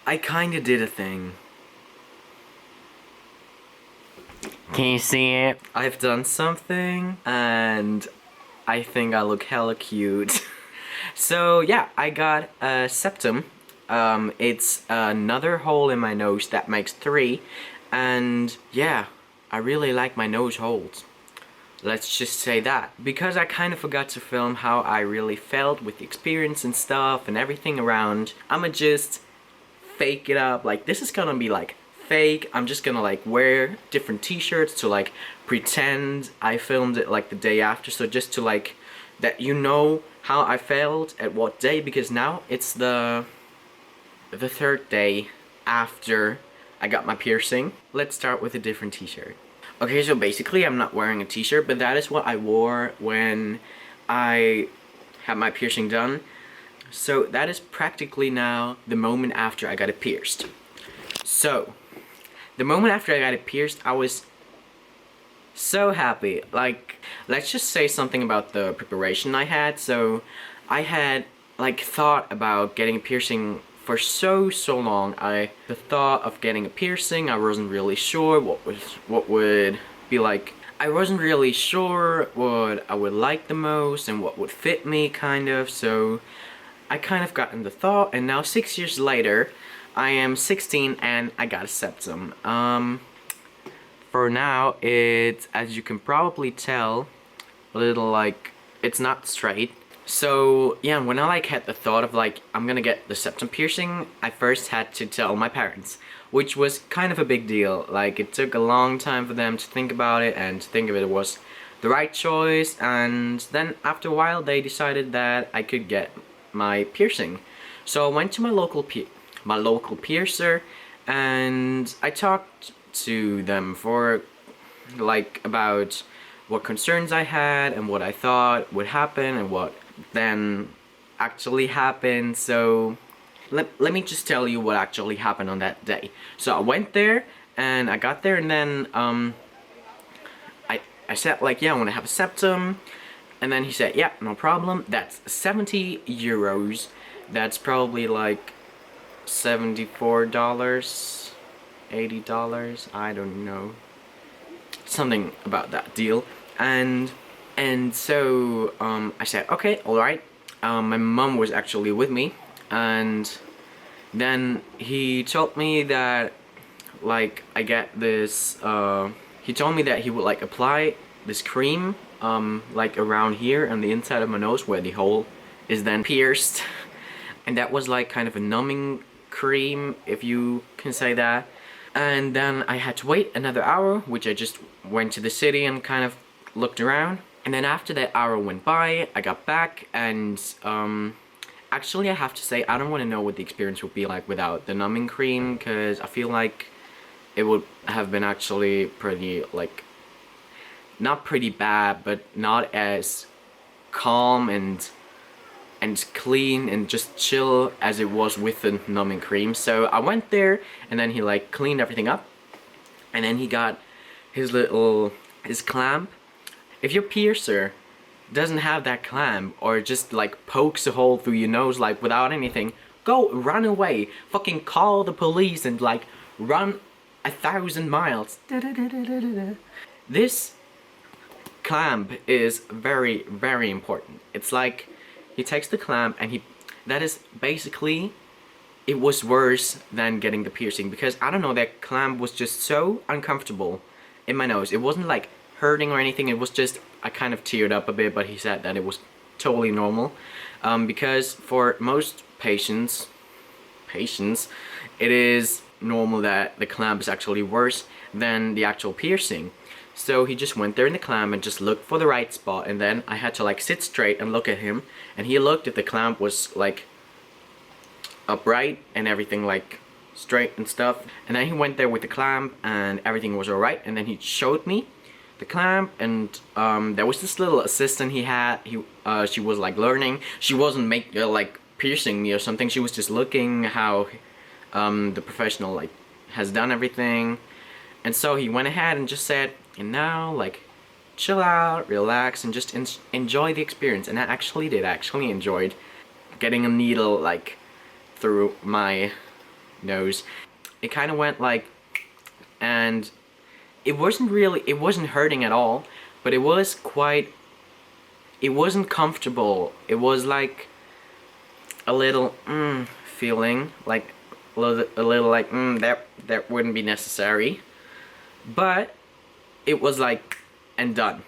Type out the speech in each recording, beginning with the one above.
I kinda did a thing. Can you see it? I've done something, and I think I look hella cute. So yeah, I got a septum. It's another hole in my nose that makes 3, and yeah, I really like my nose holes. Let's just say that. Because I kind of forgot to film how I really felt with the experience and stuff and everything around, I'ma just fake it up. Like, this is gonna be like fake. I'm just gonna like wear different t-shirts to like pretend I filmed it like the day after, so just to like that you know how I felt at what day, because now it's the 3rd day after I got my piercing. Let's start with a different t-shirt. Okay, so basically I'm not wearing a t-shirt, but that is what I wore when I had my piercing done. So that is practically now the moment after I got it pierced. So, the moment after I got it pierced, I was so happy. Like, let's just say something about the preparation I had. So, I had like thought about getting a piercing for so long. The thought of getting a piercing, I wasn't really sure what would be like. I wasn't really sure what I would like the most and what would fit me, kind of. So I kind of got into thought, and now 6 years later, I am 16 and I got a septum. For now, it's, as you can probably tell, a little like, it's not straight. So yeah, when I like had the thought of like, I'm gonna get the septum piercing, I first had to tell my parents, which was kind of a big deal. Like, it took a long time for them to think about it and to think if it was the right choice, and then after a while they decided that I could get my piercing. So I went to my local piercer, and I talked to them for like about what concerns I had and what I thought would happen and what then actually happened. So let me just tell you what actually happened on that day. So I went there, and I got there, and then I said like, yeah, I want to have a septum, and then he said, yeah, no problem, that's 70 euros. That's probably like $74, $80, I don't know, something about that deal. And so I said, okay, alright. My mom was actually with me, and then he told me that like I get this he told me that he would like apply this cream like around here on the inside of my nose where the hole is then pierced. And that was like kind of a numbing cream, if you can say that. And then I had to wait another hour, which I just went to the city and kind of looked around. And then after that hour went by, I got back, and actually I have to say, I don't want to know what the experience would be like without the numbing cream, because I feel like it would have been actually pretty, like, not pretty bad, but not as calm and clean and just chill as it was with the numbing cream. So I went there, and then he like cleaned everything up, and then he got his clamp. If your piercer doesn't have that clamp, or just like pokes a hole through your nose like without anything, run away. Fucking call the police and like run 1,000 miles. This clamp is very, very important. It's like, he takes the clamp and that is basically, it was worse than getting the piercing, because I don't know, that clamp was just so uncomfortable in my nose. It wasn't like hurting or anything, it was just, I kind of teared up a bit, but he said that it was totally normal. Because for most patients, it is normal that the clamp is actually worse than the actual piercing. So he just went there in the clamp and just looked for the right spot, and then I had to like sit straight and look at him, and he looked if the clamp was like upright and everything like straight and stuff, and then he went there with the clamp and everything was alright, and then he showed me the clamp, and there was this little assistant he had. She was like learning. She wasn't like piercing me or something. She was just looking how the professional like has done everything. And so he went ahead and just said, and now like chill out, relax, and just enjoy the experience. And I actually did. I actually enjoyed getting a needle like through my nose. It kind of went like, and it wasn't hurting at all, but it wasn't comfortable. It was like a little feeling, like a little like that wouldn't be necessary, but it was like and done.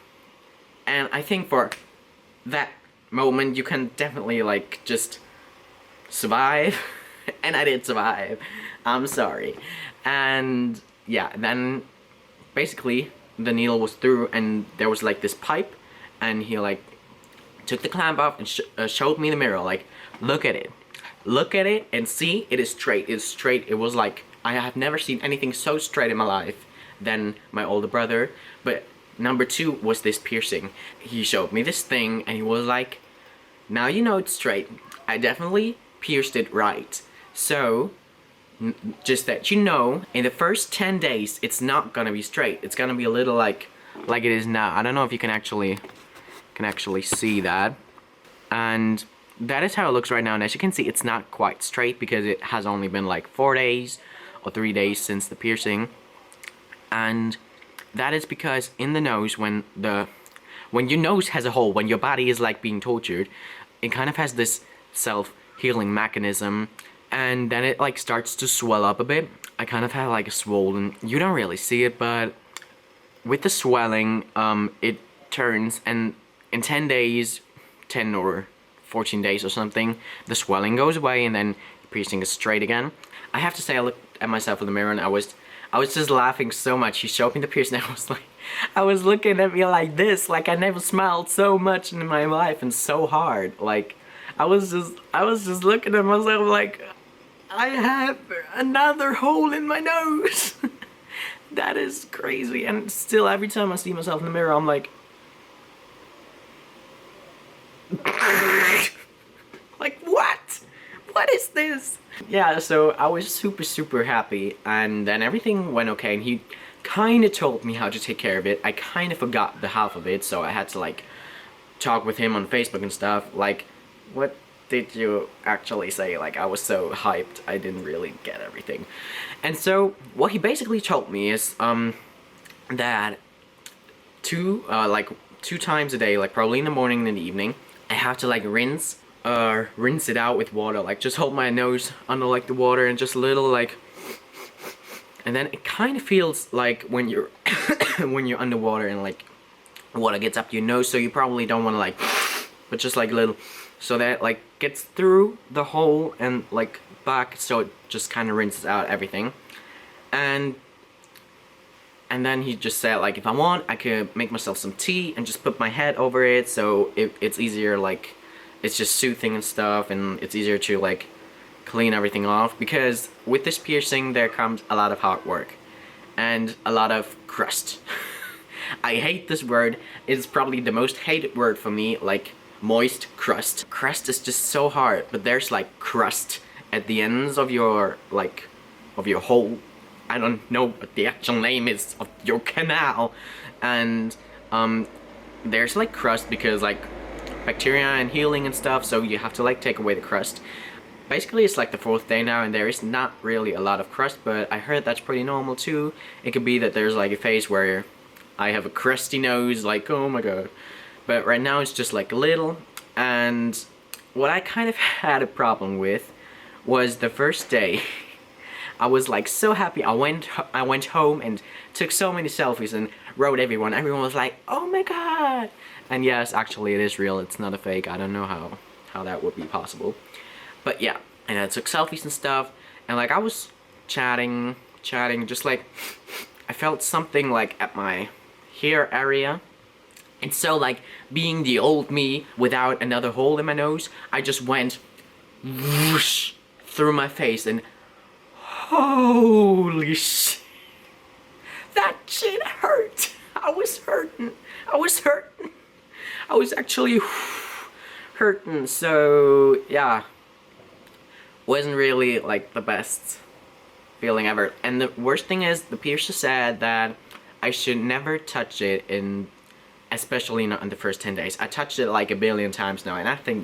And I think for that moment you can definitely like just survive. And I did survive, I'm sorry. And yeah, then basically the needle was through and there was like this pipe, and he like took the clamp off and showed me the mirror, like, look at it and see, it is straight, it's straight. It was like, I have never seen anything so straight in my life than my older brother. But number two was this piercing. He showed me this thing and he was like, now you know it's straight. I definitely pierced it right. So just that you know, in the first 10 days it's not gonna be straight. It's gonna be a little like it is now. I don't know if you can actually see that. And that is how it looks right now. And as you can see, it's not quite straight because it has only been like 4 days or 3 days since the piercing. And that is because in the nose, when your nose has a hole, when your body is like being tortured, it kind of has this self-healing mechanism, and then it like starts to swell up a bit. I kind of have like a swollen, you don't really see it, but with the swelling, it turns, and in 10 days, 10 or 14 days or something, the swelling goes away and then the piercing is straight again. I have to say, I looked at myself in the mirror and I was just laughing so much. He showed me the piercing and I was looking at me like this, like I never smiled so much in my life and so hard. Like I was just looking at myself like I have another hole in my nose. That is crazy. And still, every time I see myself in the mirror, I'm like, like what? What is this? Yeah, so I was super happy, and then everything went okay, and he kind of told me how to take care of it. I kind of forgot the half of it, so I had to like talk with him on Facebook and stuff. Like, what did you actually say? Like, I was so hyped, I didn't really get everything. And so what he basically told me is that two times a day, like probably in the morning and in the evening, I have to like rinse it out with water. Like just hold my nose under like the water and just a little like, and then it kind of feels like when you're when you're underwater and like water gets up your nose, so you probably don't want to like, but just like a little, so that like gets through the hole and like back, so it just kind of rinses out everything. And then he just said like if I want, I could make myself some tea and just put my head over it, so it's easier, like it's just soothing and stuff, and it's easier to like clean everything off, because with this piercing there comes a lot of hard work and a lot of crust. I hate this word. It's probably the most hated word for me, like moist crust. Crust is just so hard, but there's like crust at the ends of your like of your hole. I don't know what the actual name is of your canal, and there's like crust because like bacteria and healing and stuff, so you have to like take away the crust. Basically it's like the 4th day now and there is not really a lot of crust, but I heard that's pretty normal too. It could be that there's like a phase where I have a crusty nose, like oh my god, but right now it's just like a little. And what I kind of had a problem with was the first day. I was like so happy. I went home and took so many selfies and wrote everyone. Everyone was like, oh my god. And yes, actually it is real. It's not a fake. I don't know how that would be possible. But yeah, and I took selfies and stuff. And like I was chatting, just like I felt something like at my hair area. And so like being the old me without another hole in my nose, I just went whoosh through my face, and holy shit, that shit hurt. I was hurting. I was actually hurting. So yeah, wasn't really like the best feeling ever. And the worst thing is, the piercer said that I should never touch it especially not in the first 10 days. I touched it like a billion times now, and I think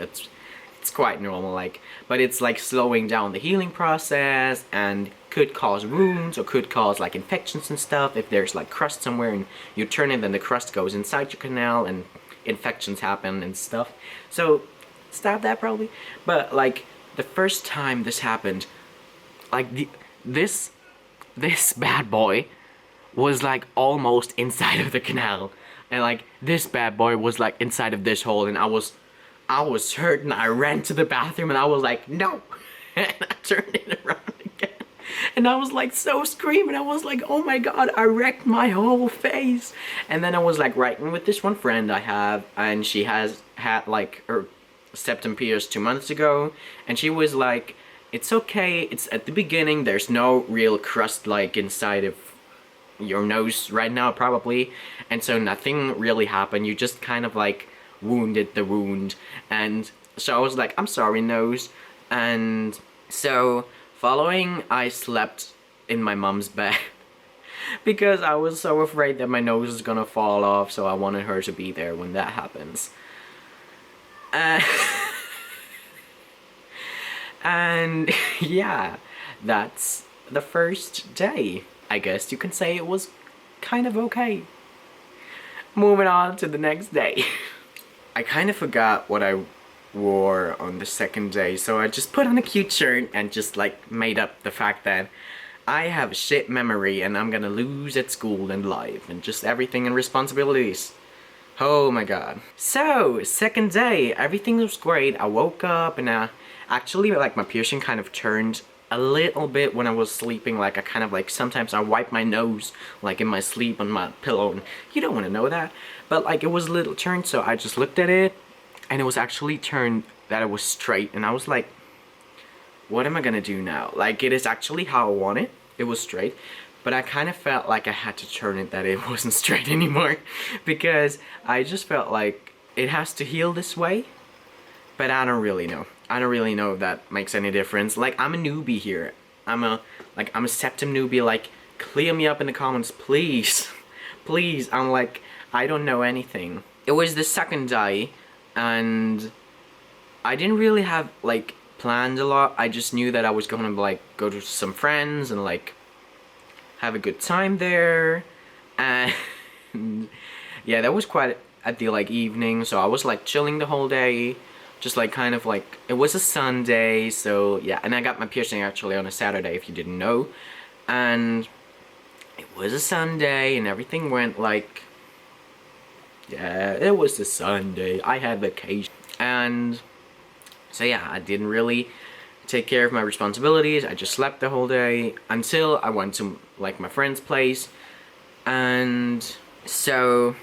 it's quite normal, like, but it's like slowing down the healing process and could cause wounds or could cause like infections and stuff. If there's like crust somewhere and you turn it, then the crust goes inside your canal and infections happen and stuff. So stop that probably. But like the first time this happened, like this bad boy was like almost inside of the canal, and like this bad boy was like inside of this hole, and I was hurt, and I ran to the bathroom, and I was like, no, and I turned it around again, and I was like so screaming. I was like, oh my god, I wrecked my whole face. And then I was like writing with this one friend I have, and she has had like her septum pierced 2 months ago, and she was like, it's okay, it's at the beginning, there's no real crust like inside of your nose right now probably, and so nothing really happened, you just kind of like wounded the wound. And so I was like, I'm sorry, nose. And so following, I slept in my mom's bed because I was so afraid that my nose is gonna fall off, so I wanted her to be there when that happens. And yeah, that's the first day. I guess you can say it was kind of okay. Moving on to the next day. I kind of forgot what I wore on the second day, so I just put on a cute shirt and just like made up the fact that I have shit memory and I'm gonna lose at school and life and just everything and responsibilities. Oh my god. So, second day, everything was great. I woke up and actually like my piercing kind of turned a little bit when I was sleeping. Like I kind of like, sometimes I wipe my nose like in my sleep on my pillow, and you don't want to know that. But like it was a little turned, so I just looked at it and it was actually turned that it was straight, and I was like, what am I gonna do now? Like it is actually how I want it. It was straight. But I kind of felt like I had to turn it that it wasn't straight anymore, because I just felt like it has to heal this way, but I don't really know. I don't really know if that makes any difference. Like, I'm a newbie here. I'm a septum newbie. Like, clear me up in the comments, please. Please. I'm like, I don't know anything. It was the second day, and I didn't really have, like, planned a lot. I just knew that I was gonna, like, go to some friends and, like, have a good time there. And yeah, that was quite at the, like, evening, so I was, like, chilling the whole day. Just like kind of like, it was a Sunday, so yeah, and I got my piercing actually on a Saturday, if you didn't know. And it was a Sunday and everything went like, yeah, it was a Sunday. I had vacation. And so yeah, I didn't really take care of my responsibilities. I just slept the whole day until I went to like my friend's place. And so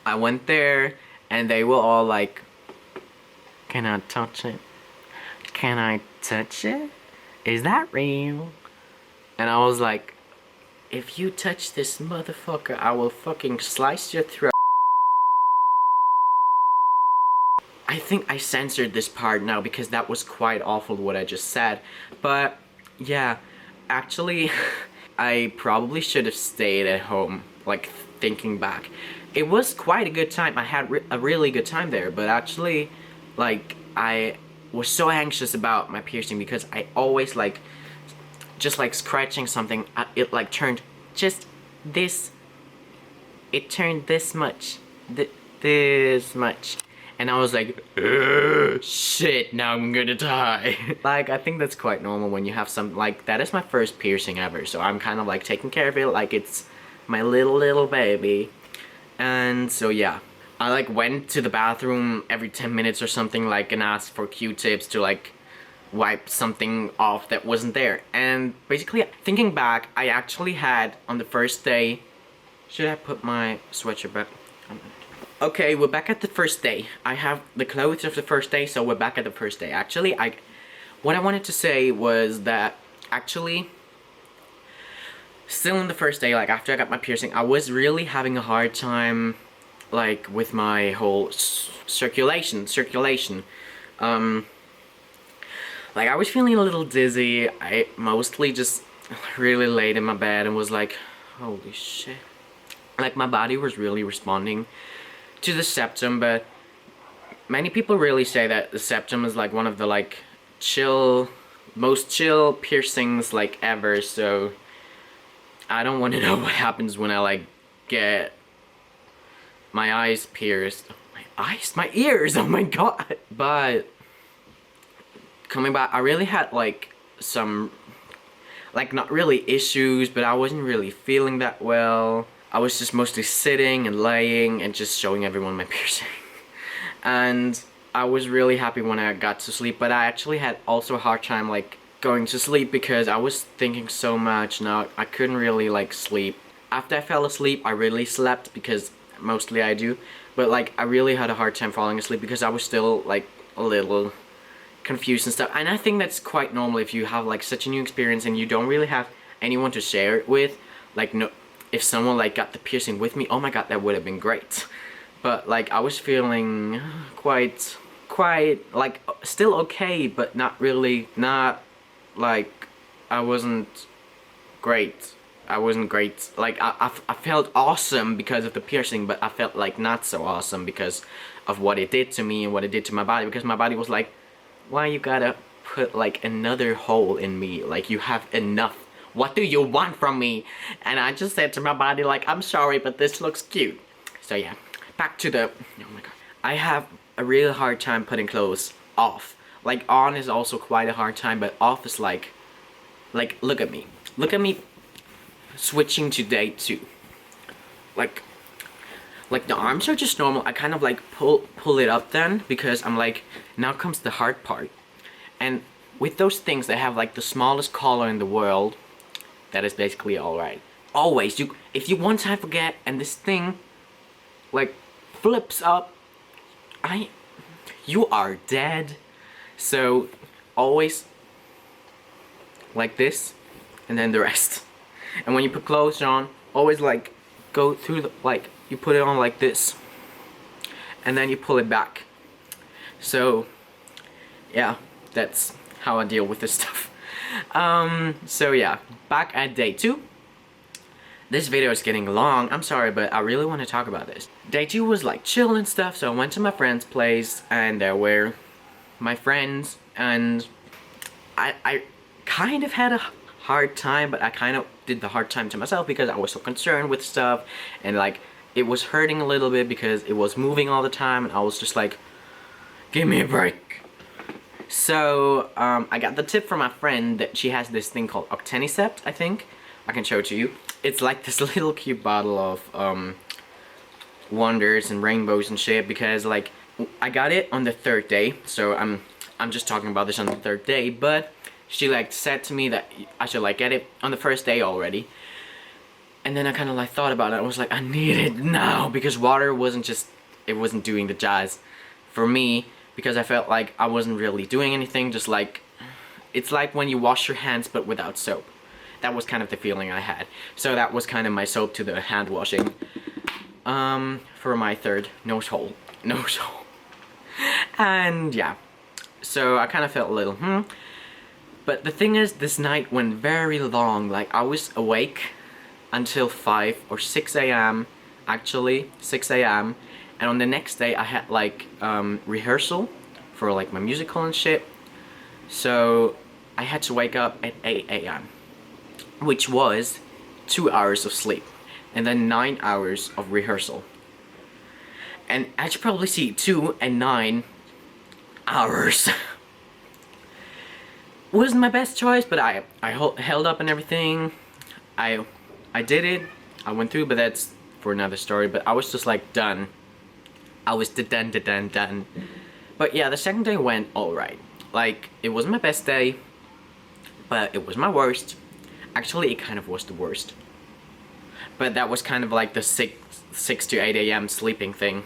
I went there and they were all like, can I touch it? Can I touch it? Is that real? And I was like, if you touch this motherfucker, I will fucking slice your throat. I think I censored this part now because that was quite awful what I just said. But yeah, actually, I probably should have stayed at home, like thinking back. It was quite a good time. I had a really good time there, but actually, like, I was so anxious about my piercing because I always like, just like scratching something, it like turned just this, it turned this much, this much, and I was like, shit, now I'm gonna die. Like, I think that's quite normal when you have some, like, that is my first piercing ever, so I'm kind of like taking care of it like it's my little baby. And so yeah, I like went to the bathroom every 10 minutes or something, like, and asked for Q-tips to like wipe something off that wasn't there. And basically, thinking back, I actually had on the first day, should I put my sweatshirt back? Okay, we're back at the first day. I have the clothes of the first day, so we're back at the first day. Actually, what I wanted to say was that actually, still on the first day, like after I got my piercing, I was really having a hard time, like, with my whole circulation. Like, I was feeling a little dizzy. I mostly just really laid in my bed and was like, holy shit. Like, my body was really responding to the septum, but many people really say that the septum is like one of the like most chill piercings like ever, so I don't want to know what happens when I like get my eyes pierced. My ears, oh my god. But coming back, I really had like some, like, not really issues, but I wasn't really feeling that well. I was just mostly sitting and laying and just showing everyone my piercing. And I was really happy when I got to sleep, but I actually had also a hard time like going to sleep because I was thinking so much. Now I couldn't really like sleep. After I fell asleep, I really slept, because mostly I do, but like I really had a hard time falling asleep because I was still like a little confused and stuff. And I think that's quite normal if you have like such a new experience and you don't really have anyone to share it with. Like, no, if someone like got the piercing with me, oh my god, that would have been great. But like I was feeling quite like still okay, but not really, not like I wasn't great. I wasn't great. Like I felt awesome because of the piercing, but I felt like not so awesome because of what it did to me and what it did to my body, because my body was like, why you gotta put like another hole in me? Like, you have enough. What do you want from me? And I just said to my body like, I'm sorry, but this looks cute. So yeah, back to the, oh my god. I have a really hard time putting clothes off. Like, on is also quite a hard time, but off is like look at me. Look at me switching to day 2. Like the arms are just normal. I kind of like pull it up then, because I'm like, now comes the hard part. And with those things, they have like the smallest collar in the world. That is basically alright. Always, if you one time forget and this thing like flips up, you are dead. So always like this, and then the rest. And when you put clothes on, always like go through the, like, you put it on like this, and then you pull it back. So yeah, that's how I deal with this stuff. So yeah, back at day 2. This video is getting long, I'm sorry, but I really want to talk about this. Day 2 was like chill and stuff, so I went to my friend's place, and there were my friends, and I kind of had a hard time, but I kind of did the hard time to myself because I was so concerned with stuff, and like it was hurting a little bit because it was moving all the time, and I was just like, give me a break. So I got the tip from my friend that she has this thing called OCTENISEPT, I think. I can show it to you. It's like this little cute bottle of wonders and rainbows and shit, because like I got it on the 3rd day, so I'm just talking about this on the 3rd day, but she like said to me that I should like get it on the 1st day already. And then I kind of like thought about it. I was like, I need it now, because water wasn't doing the jazz for me, because I felt like I wasn't really doing anything. Just like, it's like when you wash your hands but without soap. That was kind of the feeling I had. So that was kind of my soap to the hand washing. For my 3rd nose hole. And yeah, so I kind of felt a little But the thing is, this night went very long. Like, I was awake until 5 or 6 a.m. Actually, 6 a.m. And on the next day, I had like rehearsal for like my musical and shit. So I had to wake up at 8 a.m. which was 2 hours of sleep, and then 9 hours of rehearsal. And as you probably see, 2 and 9 hours wasn't my best choice, but I held up and everything. I did it. I went through, but that's for another story. But I was just like done. I was done. But yeah, the 2nd day went alright. Like, it wasn't my best day, but it was my worst. Actually, it kind of was the worst. But that was kind of like the 6 to 8 a.m. sleeping thing.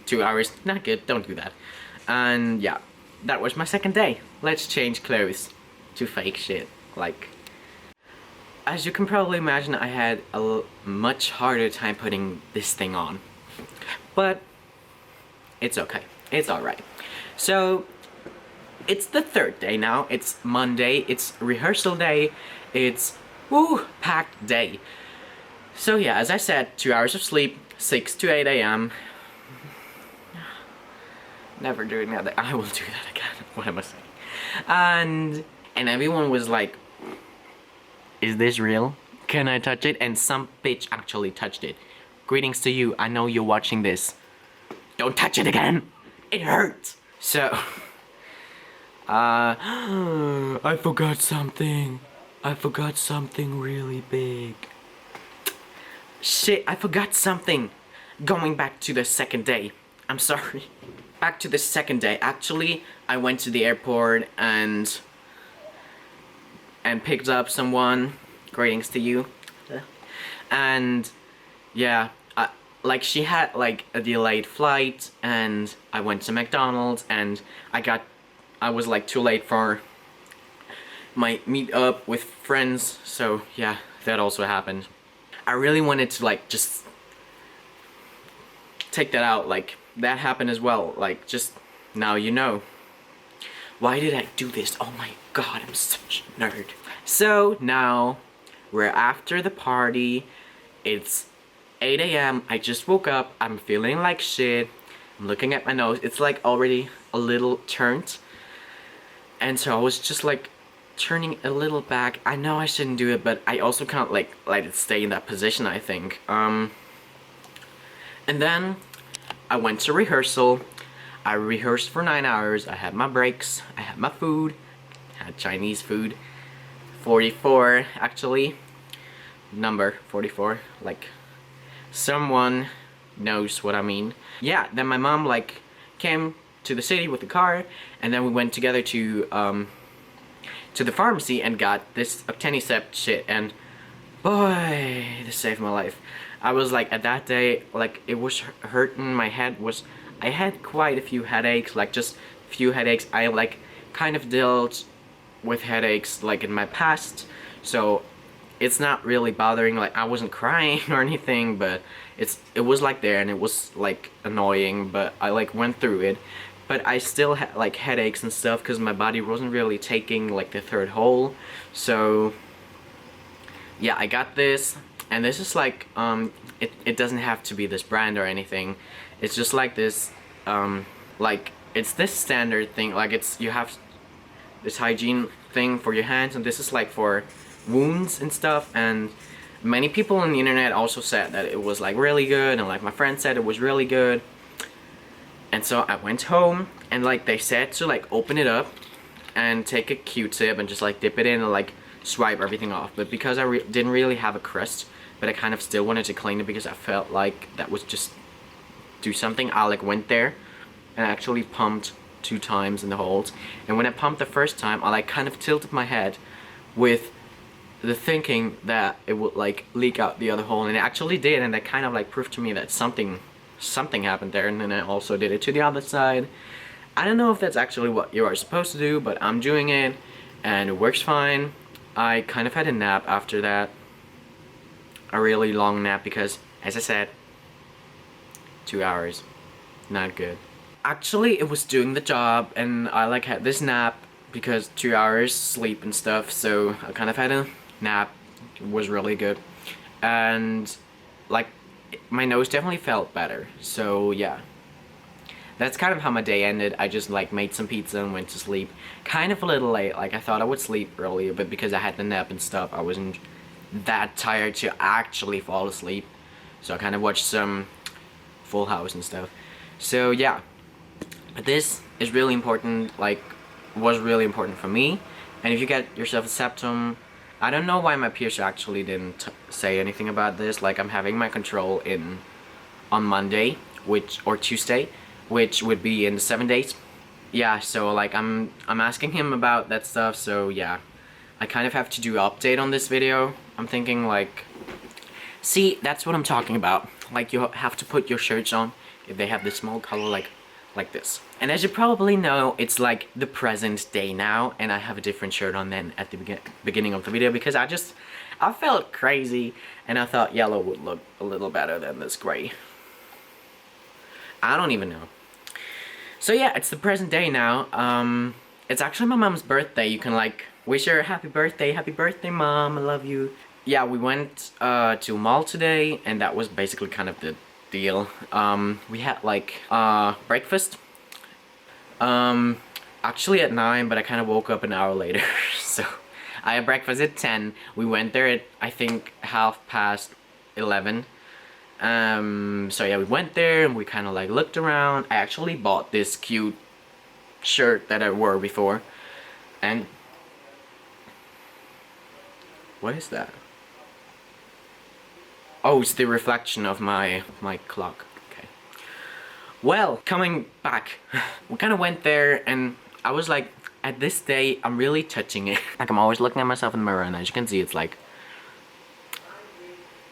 2 hours, not good, don't do that. And yeah, that was my 2nd day. Let's change clothes to fake shit. Like, as you can probably imagine, I had a much harder time putting this thing on. But it's okay, it's alright. So it's the 3rd day now. It's Monday, it's rehearsal day, it's packed day. So yeah, as I said, 2 hours of sleep, 6 to 8 a.m. Never doing that. I will do that again. What am I saying? And everyone was like, is this real? Can I touch it? And some bitch actually touched it. Greetings to you. I know you're watching this. Don't touch it again. It hurts. So, I forgot something. I forgot something really big. Shit, I forgot something. Going back to the second day. I'm sorry. Back to the second day. Actually, I went to the airport and picked up someone. Greetings to you. And yeah, like she had like a delayed flight, and I went to McDonald's, and I was like too late for my meet up with friends. So yeah, that also happened. I really wanted to like just take that out, like that happened as well, like just now you know. Why did I do this? Oh my god, I'm such a nerd. So now we're after the party. It's 8 a.m. I just woke up. I'm feeling like shit. I'm looking at my nose. It's like already a little turned. And so I was just like turning a little back. I know I shouldn't do it, but I also can't like let it stay in that position, I think. And then I went to rehearsal. I rehearsed for 9 hours. I had my breaks. I had my food. I had Chinese food. 44 actually. Number 44. Like someone knows what I mean. Yeah, then my mom like came to the city with the car, and then we went together to the pharmacy and got this OCTENISEPT shit, and boy, this saved my life. I was like, at that day, like it was hurting, my head was, I had quite a few headaches, like just a few headaches. I like kind of dealt with headaches like in my past, so it's not really bothering, like I wasn't crying or anything, but it was like there, and it was like annoying, but I like went through it. But I still had like headaches and stuff because my body wasn't really taking like the third hole. So yeah, I got this, and this is like it doesn't have to be this brand or anything. It's just like this like it's this standard thing, like it's, you have this hygiene thing for your hands, and this is like for wounds and stuff. And many people on the internet also said that it was like really good, and like my friend said it was really good. And so I went home, and like they said to like open it up and take a Q-tip and just like dip it in and like swipe everything off. But because I didn't really have a crust, but I kind of still wanted to clean it because I felt like that was just do something, I like went there and actually pumped 2 times in the holes. And when I pumped the first time, I like kind of tilted my head with the thinking that it would like leak out the other hole, and it actually did, and that kind of like proved to me that something happened there. And then I also did it to the other side. I don't know if that's actually what you are supposed to do, but I'm doing it and it works fine. I kind of had a nap after that, a really long nap, because as I said, 2 hours, not good. Actually, it was doing the job, and I like had this nap because 2 hours sleep and stuff, so I kind of had a nap. It was really good, and like my nose definitely felt better. So yeah, that's kind of how my day ended. I just like made some pizza and went to sleep, kind of a little late. Like I thought I would sleep earlier, but because I had the nap and stuff, I wasn't that tired to actually fall asleep. So I kind of watched some Full House and stuff. So yeah, but this is really important, like was really important for me. And if you get yourself a septum, I don't know why my peers actually didn't say anything about this. Like I'm having my control on Monday, or Tuesday, which would be in 7 days. Yeah, so like I'm asking him about that stuff. So yeah, I kind of have to do an update on this video. I'm thinking like, see, that's what I'm talking about. Like you have to put your shirts on if they have this small color like this. And as you probably know, it's like the present day now, and I have a different shirt on than at the beginning of the video, because I felt crazy, and I thought yellow would look a little better than this gray. I don't even know. So yeah, it's the present day now. It's actually my mom's birthday. You can like wish her happy birthday mom, I love you. Yeah, we went to a mall today, and that was basically kind of the deal. We had like breakfast, Actually at 9, but I kind of woke up an hour later. So I had breakfast at 10. We went there at, I think, 11:30. So yeah, we went there and we kind of like looked around. I actually bought this cute shirt that I wore before. And what is that? Oh, it's the reflection of my clock. Okay. Well, coming back, we kind of went there and I was like, at this day, I'm really touching it. Like, I'm always looking at myself in the mirror, and as you can see, it's like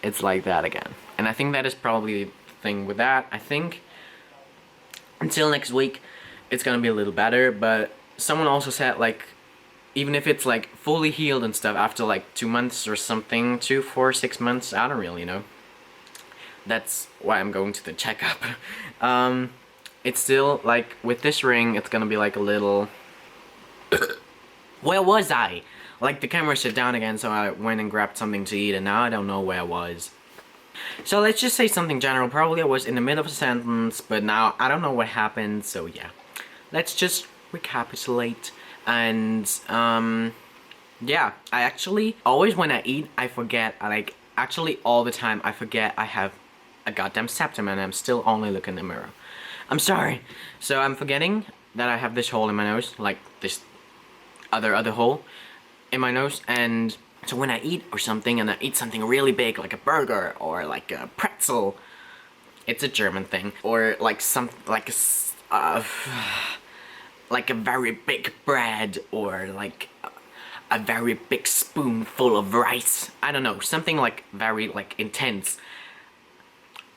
that again. And I think that is probably the thing with that. I think until next week, it's gonna be a little better, but someone also said, like, even if it's like fully healed and stuff after like 2 months or something, 2, 4, 6 months, I don't really know. That's why I'm going to the checkup. It's still like, with this ring, it's gonna be like a little... Where was I? Like, the camera shut down again, so I went and grabbed something to eat, and now I don't know where I was. So let's just say something general. Probably I was in the middle of a sentence, but now I don't know what happened, so yeah. Let's just recapitulate. And, yeah, I actually, always when I eat, I forget, actually all the time, I forget I have a goddamn septum, and I'm still only looking in the mirror. I'm sorry. So I'm forgetting that I have this hole in my nose, like this other hole in my nose, and so when I eat or something, and I eat something really big, like a burger, or like a pretzel, it's a German thing, or like like a very big bread, or like a very big spoonful of rice. I don't know, something like very like intense.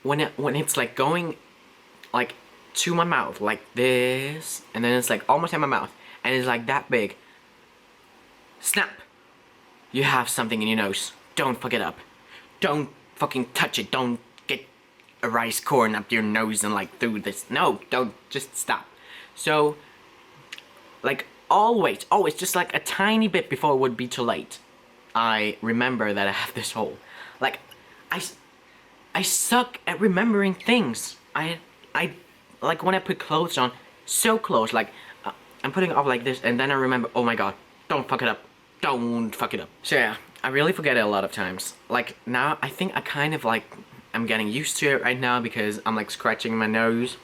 When it's like going like to my mouth like this, and then it's like almost in my mouth, and it's like that big. Snap! You have something in your nose. Don't fuck it up. Don't fucking touch it. Don't get a rice corn up your nose and like through this. No, don't. Just stop. So, like, always, just like a tiny bit before it would be too late, I remember that I have this hole. Like, I suck at remembering things. I like when I put clothes on, so close, like, I'm putting it up like this, and then I remember, oh my god, don't fuck it up. Don't fuck it up. So yeah, I really forget it a lot of times. Like, now, I think I kind of like, I'm getting used to it right now, because I'm like scratching my nose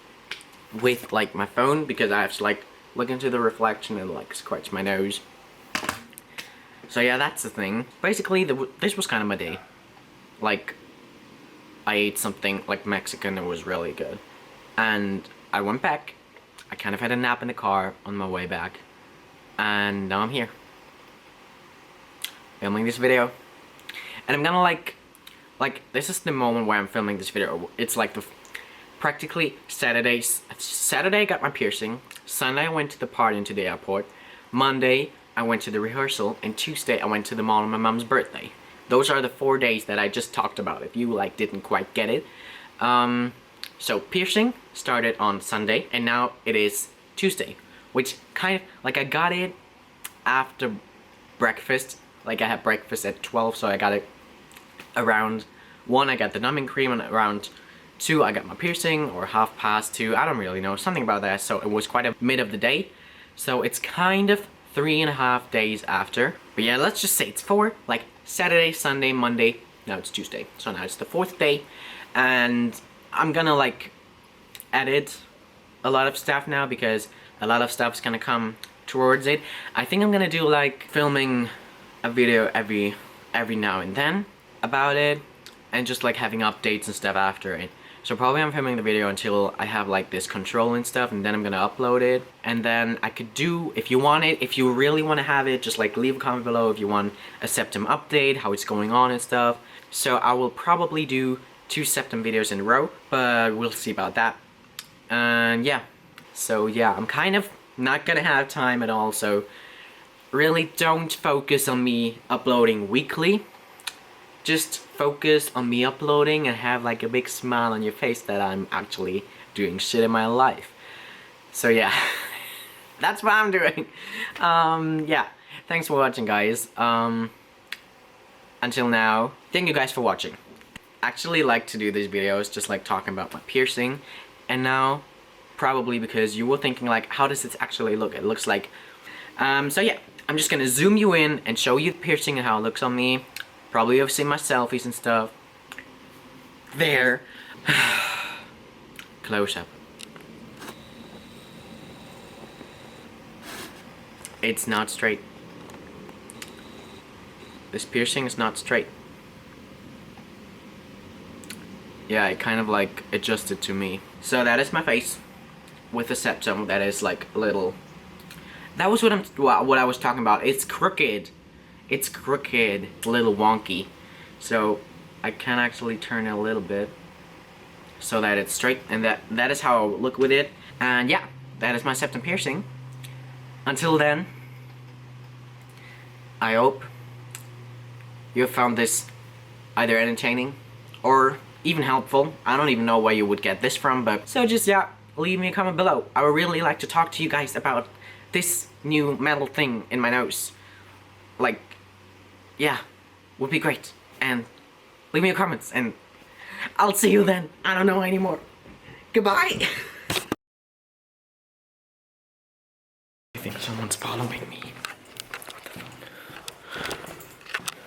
with like my phone, because I have to like look into the reflection and like scratch my nose. So yeah, that's the thing. Basically, this was kind of my day. Like, I ate something like Mexican that was really good. And I went back. I kind of had a nap in the car on my way back. And now I'm here, filming this video. And I'm gonna like this is the moment where I'm filming this video. It's like practically Saturday I got my piercing. Sunday I went to the party into the airport. Monday I went to the rehearsal, and Tuesday I went to the mall on my mom's birthday. Those are the 4 days that I just talked about, if you like didn't quite get it. So piercing started on Sunday, and now it is Tuesday, which kind of like I got it after breakfast. Like, I had breakfast at 12, so I got it around 1. I got the numbing cream, and around 2 I got my piercing, or 2:30. I don't really know, something about that. So it was quite a mid of the day. So it's kind of 3.5 days after. But yeah, let's just say it's 4. Like Saturday, Sunday, Monday. Now it's Tuesday. So now it's the 4th day, and I'm gonna like edit a lot of stuff now, because a lot of stuff's gonna come towards it. I think I'm gonna do like filming a video every now and then about it, and just like having updates and stuff after it. So probably I'm filming the video until I have like this control and stuff, and then I'm gonna upload it. And then I could do, if you want it, if you really want to have it, just like leave a comment below if you want a septum update, how it's going on and stuff. So I will probably do 2 septum videos in a row, but we'll see about that. And yeah, so yeah, I'm kind of not gonna have time at all, so really don't focus on me uploading weekly. Just focus on me uploading and have like a big smile on your face that I'm actually doing shit in my life. So yeah, that's what I'm doing. Yeah, thanks for watching, guys. Until now, thank you guys for watching. Actually like to do these videos, just like talking about my piercing, and now probably because you were thinking like, how does this actually look? It looks like, so yeah, I'm just gonna zoom you in and show you the piercing and how it looks on me. Probably you've seen my selfies and stuff. There. Close up. It's not straight. This piercing is not straight. Yeah, it kind of like adjusted to me. So that is my face with a septum that is like a little. That was what I was talking about. It's crooked. It's crooked, a little wonky. So I can actually turn it a little bit so that it's straight, and that is how I look with it. And yeah, that is my septum piercing. Until then, I hope you have found this either entertaining or even helpful. I don't even know where you would get this from, but so just yeah, leave me a comment below. I would really like to talk to you guys about this new metal thing in my nose. Like, yeah, would be great. And leave me your comments, and I'll see you then. I don't know anymore. Goodbye. I think someone's following me.